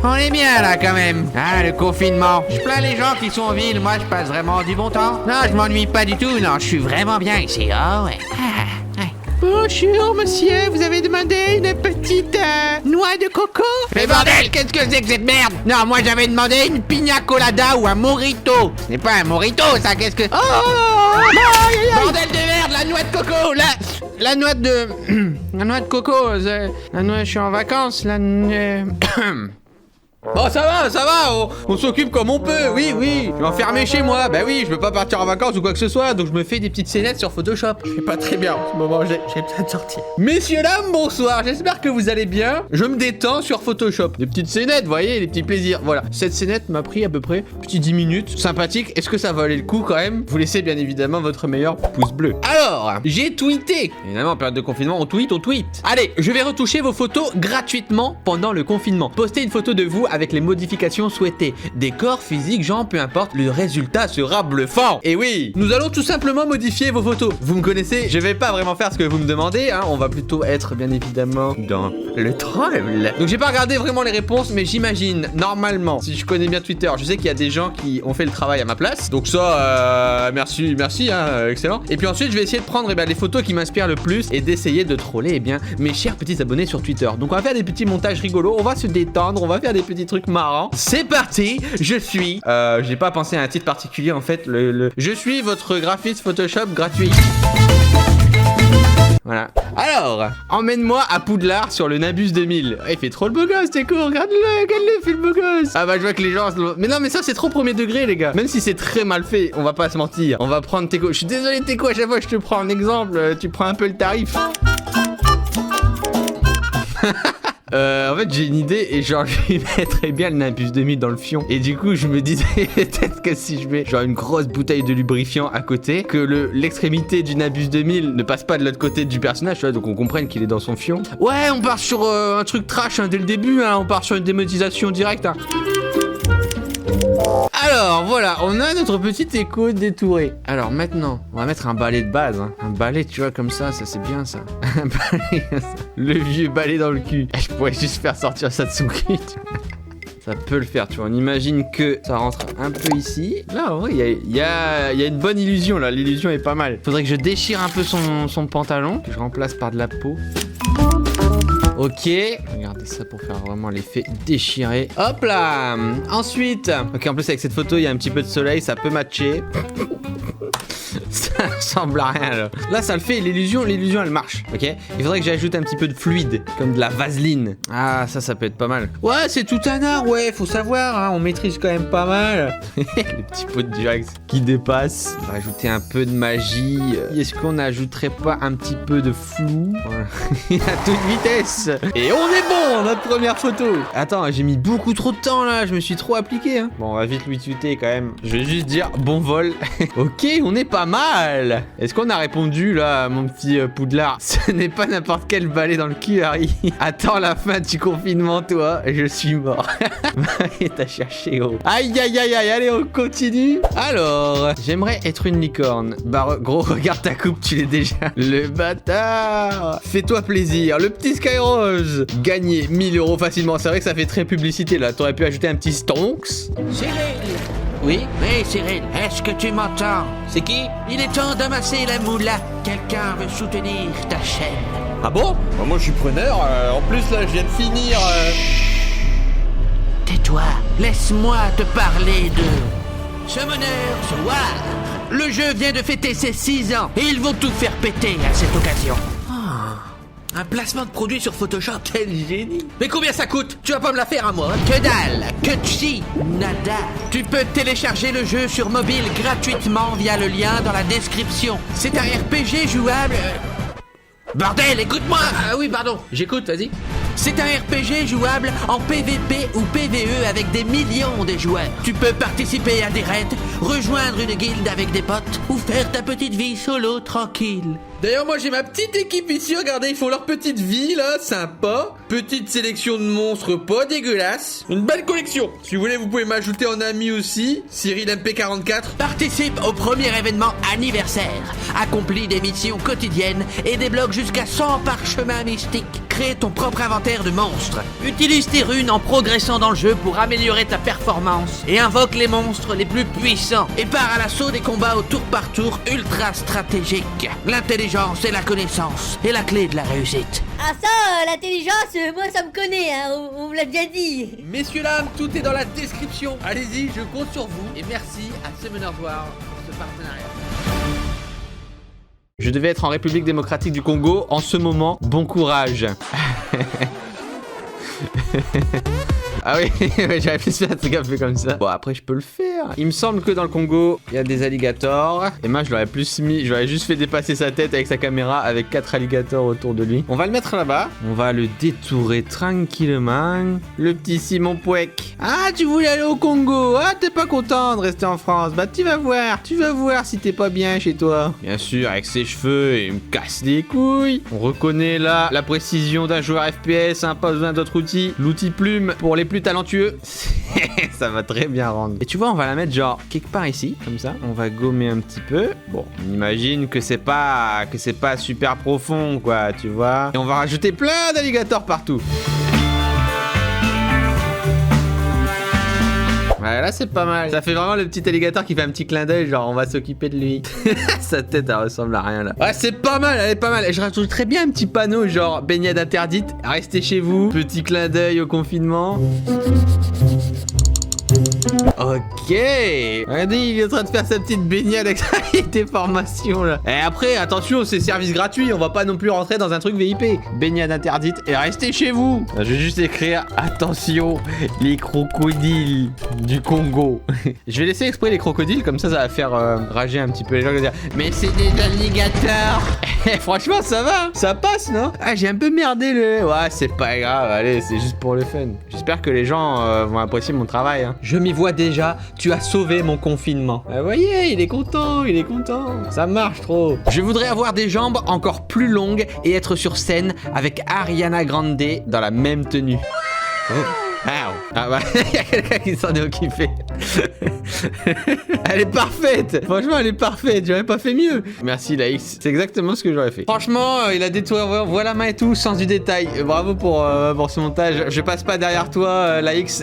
On est bien là quand même. Ah, le confinement. Je plains les gens qui sont en ville, moi je passe vraiment du bon temps. Non, je m'ennuie pas du tout, non, je suis vraiment bien ici. Ah ouais. Bonjour monsieur, vous avez demandé une petite noix de coco? Mais bordel, qu'est-ce que c'est que cette merde? Non, moi j'avais demandé une pina colada ou un mojito. Ce n'est pas un mojito ça, qu'est-ce que... Oh bordel de merde, la noix de coco, la noix de... la noix de coco, la noix, je suis en vacances, la... Bon, ça va, on s'occupe comme on peut, oui, je vais enfermer chez moi, bah oui, je veux pas partir en vacances ou quoi que ce soit, donc je me fais des petites scénettes sur Photoshop. Je fais pas très bien en ce moment, j'ai besoin de sortir. Messieurs, dames, bonsoir, j'espère que vous allez bien. Je me détends sur Photoshop. Des petites scénettes, vous voyez, des petits plaisirs, voilà. Cette scénette m'a pris à peu près petit 10 minutes, sympathique, est-ce que ça valait le coup quand même? Vous laissez bien évidemment votre meilleur pouce bleu. Alors, j'ai tweeté, évidemment en période de confinement, on tweet. Allez, je vais retoucher vos photos gratuitement pendant le confinement. Postez une photo de vous avec les modifications souhaitées. Décor, physique, genre, peu importe, le résultat sera bluffant. Et oui, nous allons tout simplement modifier vos photos. Vous me connaissez, je vais pas vraiment faire ce que vous me demandez, hein. On va plutôt être, bien évidemment, dans le troll. Donc j'ai pas regardé vraiment les réponses, mais j'imagine, normalement, si je connais bien Twitter, je sais qu'il y a des gens qui ont fait le travail à ma place. Donc ça, merci, hein, excellent. Et puis ensuite, je vais essayer de prendre les photos qui m'inspirent le plus et d'essayer de troller, mes chers petits abonnés sur Twitter. Donc on va faire des petits montages rigolos, on va se détendre, on va faire des petits trucs marrants. C'est parti, je suis... j'ai pas pensé à un titre particulier en fait, je suis votre graphiste Photoshop gratuit. Voilà. Alors, emmène-moi à Poudlard sur le Nabus 2000. Il fait trop le beau gosse, t'es cool, regarde-le, il fait le beau gosse. Ah bah je vois que les gens... Mais non, mais ça c'est trop premier degré les gars. Même si c'est très mal fait, on va pas se mentir. On va prendre Teco. Je suis désolé Teco, à chaque fois que je te prends un exemple, tu prends un peu le tarif. En fait j'ai une idée et genre je mettrais bien le Nabus 2000 dans le fion. Et du coup je me disais peut-être que si je mets genre une grosse bouteille de lubrifiant à côté, que l'extrémité du Nabus 2000 ne passe pas de l'autre côté du personnage, tu vois, donc on comprenne qu'il est dans son fion. Ouais, on part sur un truc trash dès le début, on part sur une démonétisation directe. Alors voilà, on a notre petit écho détouré. Alors maintenant, on va mettre un balai de base. Un balai, tu vois, comme ça c'est bien ça. Un balai, le vieux balai dans le cul. Je pourrais juste faire sortir Satsuki. Ça peut le faire, tu vois. On imagine que ça rentre un peu ici. Là, en vrai, il y a une bonne illusion là. L'illusion est pas mal. Faudrait que je déchire un peu son pantalon, que je remplace par de la peau. Ok, regardez ça pour faire vraiment l'effet déchiré. Hop là. Ensuite, ok, en plus avec cette photo il y a un petit peu de soleil, ça peut matcher. Ça ressemble à rien là. Là ça le fait, l'illusion elle marche. Ok, il faudrait que j'ajoute un petit peu de fluide, comme de la vaseline. Ah ça peut être pas mal. Ouais, c'est tout un art, ouais, faut savoir, on maîtrise quand même pas mal. Les petits pots de Jax qui dépassent. On va ajouter un peu de magie. Est-ce qu'on n'ajouterait pas un petit peu de flou? Voilà. À toute vitesse. Et on est bon, notre première photo. Attends, j'ai mis beaucoup trop de temps là, je me suis trop appliqué. Bon, on va vite lui tweeter quand même. Je vais juste dire bon vol. Ok, on est pas mal. Est-ce qu'on a répondu là, mon petit Poudlard? Ce n'est pas n'importe quel balai dans le cul, Harry. Attends la fin du confinement, toi. Je suis mort. Et t'as cherché, gros. Aïe, aïe, aïe, aïe. Allez, on continue. Alors, j'aimerais être une licorne. Bah, gros, regarde ta coupe, tu l'es déjà. Le bâtard. Fais-toi plaisir. Le petit Skyrose. Gagner 1000 € facilement. C'est vrai que ça fait très publicité là. T'aurais pu ajouter un petit Stonks. Cyril. Oui, Cyril, est-ce que tu m'entends? C'est qui? Il est temps d'amasser la moula. Quelqu'un veut soutenir ta chaîne. Ah bon? Bah, moi je suis preneur. En plus là, je viens de finir. Tais-toi. Laisse-moi te parler de Summoner War. Le jeu vient de fêter ses 6 ans et ils vont tout faire péter à cette occasion. Un placement de produit sur Photoshop, quel génie! Mais combien ça coûte? Tu vas pas me la faire à moi? Que dalle! Que chi! Nada! Tu peux télécharger le jeu sur mobile gratuitement via le lien dans la description. C'est un RPG jouable... Bordel, écoute-moi! Ah oui, pardon, j'écoute, vas-y. C'est un RPG jouable en PVP ou PVE avec des millions de joueurs. Tu peux participer à des raids, rejoindre une guilde avec des potes ou faire ta petite vie solo tranquille. D'ailleurs, moi j'ai ma petite équipe ici, regardez, ils font leur petite vie là, sympa. Petite sélection de monstres pas dégueulasses. Une belle collection. Si vous voulez, vous pouvez m'ajouter en ami aussi. Cyril MP44. Participe au premier événement anniversaire. Accomplis des missions quotidiennes et débloque jusqu'à 100 parchemins mystiques. créer ton propre inventaire de monstres. Utilise tes runes en progressant dans le jeu pour améliorer ta performance et invoque les monstres les plus puissants et pars à l'assaut des combats au tour par tour ultra stratégiques. L'intelligence et la connaissance est la clé de la réussite. Ah ça, l'intelligence, moi ça me connaît, hein, on me l'a déjà dit. Messieurs, dames, tout est dans la description. Allez-y, je compte sur vous et merci à Summoners War pour ce partenariat. Je devais être en République démocratique du Congo en ce moment. Bon courage. Ah oui, j'avais pu faire un truc un peu comme ça. Bon, après, je peux le faire. Il me semble que dans le Congo, il y a des alligators. Et moi, je l'aurais plus mis. J'aurais juste fait dépasser sa tête avec sa caméra avec 4 alligators autour de lui. On va le mettre là-bas. On va le détourer tranquillement. Le petit Simon Pouek. Ah, tu voulais aller au Congo? Ah, t'es pas content de rester en France? Bah, tu vas voir si t'es pas bien chez toi. Bien sûr, avec ses cheveux, il me casse les couilles. On reconnaît là la précision d'un joueur FPS, hein, pas besoin d'autres outils. L'outil plume pour les plus talentueux. Ça va très bien rendre. Et tu vois, on va la mettre genre quelque part ici, comme ça. On va gommer un petit peu. Bon, on imagine que c'est pas super profond, quoi, tu vois. Et on va rajouter plein d'alligators partout. Ouais, là c'est pas mal. Ça fait vraiment le petit alligator qui fait un petit clin d'œil, genre on va s'occuper de lui. Sa tête elle ressemble à rien là. Ouais, c'est pas mal, elle est pas mal. Et je rajouterais bien un petit panneau genre baignade interdite, restez chez vous, petit clin d'œil au confinement. Ok. Regardez, il est en train de faire sa petite baignade avec sa déformation là. Et après, attention, c'est service gratuit, on va pas non plus rentrer dans un truc VIP. Baignade interdite et restez chez vous. Je vais juste écrire attention, les crocodiles du Congo. Je vais laisser exprès les crocodiles, comme ça va faire rager un petit peu les gens. Dire, mais c'est des alligators. Franchement, ça va, ça passe, non? Ah, j'ai un peu merdé le. Ouais, c'est pas grave, allez, c'est juste pour le fun. J'espère que les gens vont apprécier mon travail, hein. Je m'y vois déjà, tu as sauvé mon confinement. Vous voyez, il est content, il est content. Ça marche trop. Je voudrais avoir des jambes encore plus longues et être sur scène avec Ariana Grande dans la même tenue. Oh. Ah bah, il y a quelqu'un qui s'en est occupé. Elle est parfaite. Franchement, elle est parfaite. J'aurais pas fait mieux. Merci, la X. C'est exactement ce que j'aurais fait. Franchement, il a détouré. Voilà la main et tout, sens du détail. Bravo pour ce montage. Je passe pas derrière toi, la X.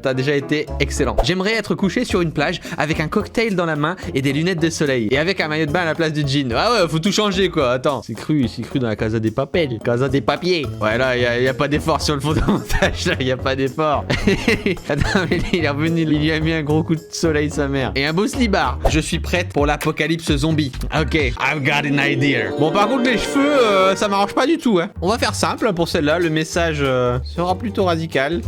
T'as déjà été excellent. J'aimerais être couché sur une plage avec un cocktail dans la main et des lunettes de soleil. Et avec un maillot de bain à la place du jean. Ah ouais, faut tout changer quoi. Attends. C'est cru dans la Casa des Papel. Casa des Papiers. Ouais, là, y a pas d'effort sur le fond de montage. Là, y a pas d'effort. Attends, mais il est revenu, il lui a mis un gros coup de soleil sa mère. Et un beau slibard. Je suis prête pour l'apocalypse zombie. Ok, I've got an idea. Bon, par contre, les cheveux, ça m'arrange pas du tout, hein. On va faire simple pour celle-là. Le message sera plutôt radical.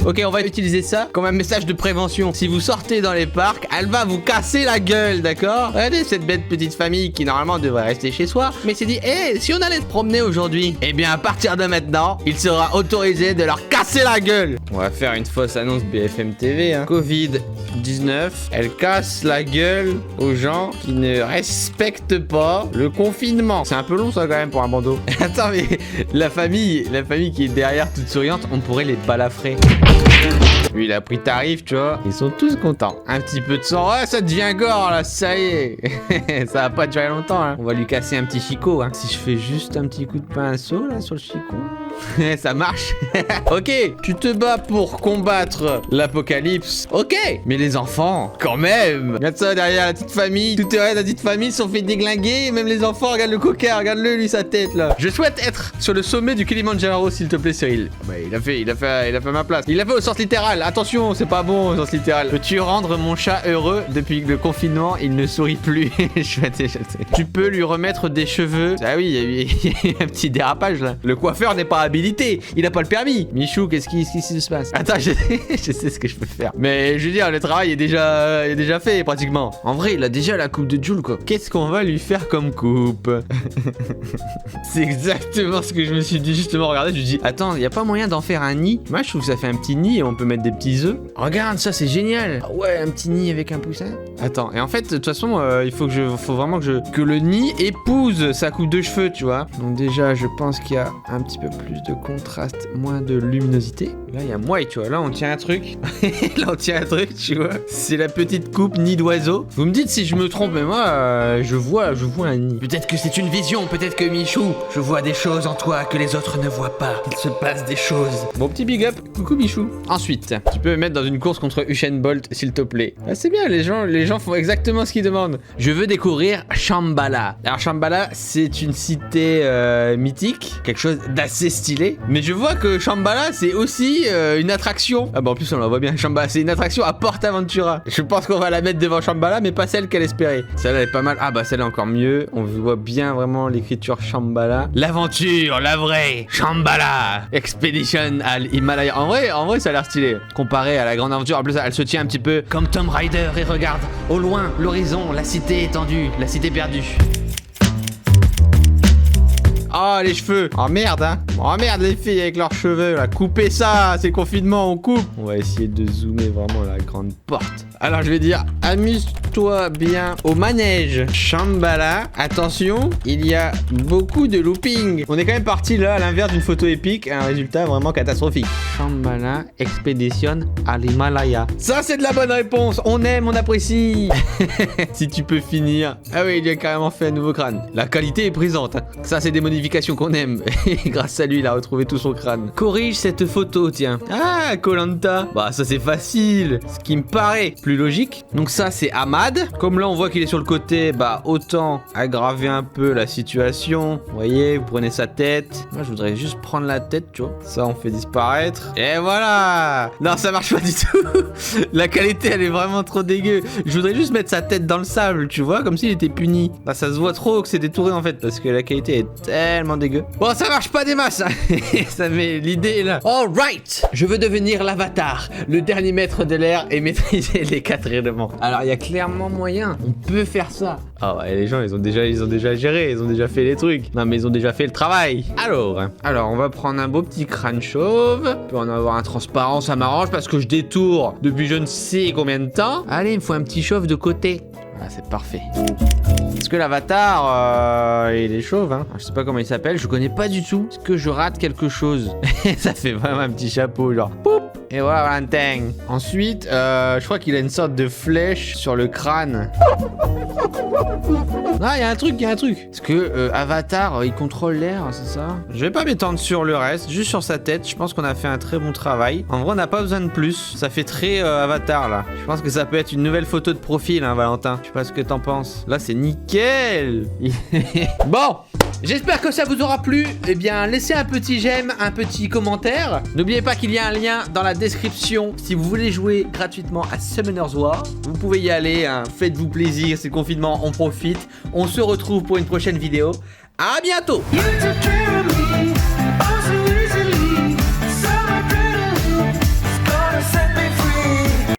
Ok, on va utiliser ça comme un message de prévention. Si vous sortez dans les parcs, elle va vous casser la gueule, d'accord? Regardez cette bête petite famille qui normalement devrait rester chez soi, mais s'est dit, hé, si on allait se promener aujourd'hui, eh bien à partir de maintenant, il sera autorisé de leur casser la gueule. On va faire une fausse annonce BFM TV, hein. Covid-19, elle casse la gueule aux gens qui ne respectent pas le confinement. C'est un peu long ça quand même pour un bandeau. Attends, mais la famille qui est derrière toute souriante, on pourrait les balafrer. Lui, il a pris tarif, tu vois. Ils sont tous contents. Un petit peu de sang. Ouais, ça devient gore, là. Ça y est. Ça va pas durer longtemps, hein. On va lui casser un petit chicot, hein. Si je fais juste un petit coup de pinceau, là, sur le chicot. Ça marche. Ok, tu te bats pour combattre l'apocalypse. Ok, mais les enfants, quand même. Regarde ça derrière la petite famille. Tout est vrai, la petite famille sont fait déglinguer. Même les enfants, regarde le coquin, regarde-le, lui, sa tête, là. Je souhaite être sur le sommet du Kilimandjaro, s'il te plaît, Cyril. Bah, il a fait ma place. Il l'a fait au sens littéral. Attention, c'est pas bon au sens littéral. Peux-tu rendre mon chat heureux? Depuis le confinement, il ne sourit plus. Je sais. Tu peux lui remettre des cheveux. Ah oui, il y a eu un petit dérapage, là. Le coiffeur n'est pas habilité, il a pas le permis. Michou, qu'est-ce qui se passe? Attends, je sais ce que je peux faire. Mais je veux dire, le travail est déjà fait pratiquement. En vrai, il a déjà la coupe de Jules, quoi. Qu'est-ce qu'on va lui faire comme coupe? C'est exactement ce que je me suis dit justement. Regardez, je me dis, attends, y a pas moyen d'en faire un nid? Moi, je trouve que ça fait un petit nid et on peut mettre des petits œufs. Regarde, ça c'est génial. Ah ouais, un petit nid avec un poussin. Attends, et en fait, de toute façon, il faut vraiment que le nid épouse sa coupe de cheveux, tu vois. Donc déjà, je pense qu'il y a un petit peu plus de contraste, moins de luminosité. Là, il y a moi, tu vois. Là, on tient un truc. Là, on tient un truc, tu vois. C'est la petite coupe nid d'oiseau. Vous me dites si je me trompe, mais moi, je vois un nid. Peut-être que c'est une vision, peut-être que Michou, je vois des choses en toi que les autres ne voient pas. Il se passe des choses. Bon petit big up, coucou Michou. Ensuite, tu peux me mettre dans une course contre Usain Bolt, s'il te plaît. Ah, c'est bien, les gens font exactement ce qu'ils demandent. Je veux découvrir Shambhala. Alors Shambhala, c'est une cité mythique, quelque chose d'assez stylé. Mais je vois que Shambhala, c'est aussi une attraction. Ah bah en plus on la voit bien, Shambhala, c'est une attraction à PortAventura. Je pense qu'on va la mettre devant Shambhala, mais pas celle qu'elle espérait. Celle-là est pas mal. Ah bah celle-là encore mieux. On voit bien vraiment l'écriture Shambhala. L'aventure, la vraie Shambhala Expedition à l'Himalaya. En vrai, ça a l'air stylé. Comparé à la grande aventure, en plus, elle se tient un petit peu Comme Tomb Raider et regarde, au loin, l'horizon, la cité étendue, la cité perdue. Oh les cheveux. Oh merde hein. Oh merde les filles avec leurs cheveux là. Coupez ça, c'est le confinement, on coupe. On va essayer de zoomer vraiment la grande porte. Alors je vais dire, amuse-toi bien au manège Shambhala. Attention, il y a beaucoup de looping. On est quand même parti là à l'inverse d'une photo épique, un résultat vraiment catastrophique. Shambhala Expedition à l'Himalaya. Ça c'est de la bonne réponse. On aime, on apprécie. Si tu peux finir. Ah oui, il a carrément fait un nouveau crâne. La qualité est présente. Hein. Ça c'est des modifications qu'on aime. Et grâce à lui, il a retrouvé tout son crâne. Corrige cette photo, tiens. Ah, Koh-Lanta. Bah, ça c'est facile. Ce qui me paraît plus logique. Donc ça, c'est Ahmad. Comme là, on voit qu'il est sur le côté, bah, autant aggraver un peu la situation. Vous voyez, vous prenez sa tête. Moi, je voudrais juste prendre la tête, tu vois. Ça, on fait disparaître. Et voilà. Non, ça marche pas du tout. La qualité, elle est vraiment trop dégueu. Je voudrais juste mettre sa tête dans le sable, tu vois, comme s'il était puni. Bah, ça se voit trop que c'est détouré, en fait, parce que la qualité est tellement dégueu. Bon, ça marche pas des masses. Ça met l'idée là. Alright, je veux devenir l'avatar, le dernier maître de l'air et maîtriser les 4 éléments. Alors, il y a clairement moyen. On peut faire ça. Ah ouais, les gens, ils ont déjà géré, ils ont déjà fait les trucs. Non, mais ils ont déjà fait le travail. Alors, on va prendre un beau petit crâne chauve. On peut en avoir un transparent, ça m'arrange parce que je détourne depuis je ne sais combien de temps. Allez, il me faut un petit chauve de côté. Ah, c'est parfait. Parce que l'avatar, il est chauve, hein. Je sais pas comment il s'appelle, je connais pas du tout. Est-ce que je rate quelque chose? Ça fait vraiment un petit chapeau, genre. Poup. Et voilà, Valentin. Ensuite, je crois qu'il a une sorte de flèche sur le crâne. Ah, il y a un truc. Est-ce que Avatar, il contrôle l'air, c'est ça? Je vais pas m'étendre sur le reste, juste sur sa tête. Je pense qu'on a fait un très bon travail. En vrai, on n'a pas besoin de plus. Ça fait très Avatar, là. Je pense que ça peut être une nouvelle photo de profil, hein, Valentin. Je sais pas ce que t'en penses. Là, c'est nickel. Bon, j'espère que ça vous aura plu. Eh bien, laissez un petit j'aime, un petit commentaire. N'oubliez pas qu'il y a un lien dans la description si vous voulez jouer gratuitement à Summoner's War. Vous pouvez y aller, hein. Faites-vous plaisir, c'est le confinement, on profite. On se retrouve pour une prochaine vidéo. À bientôt.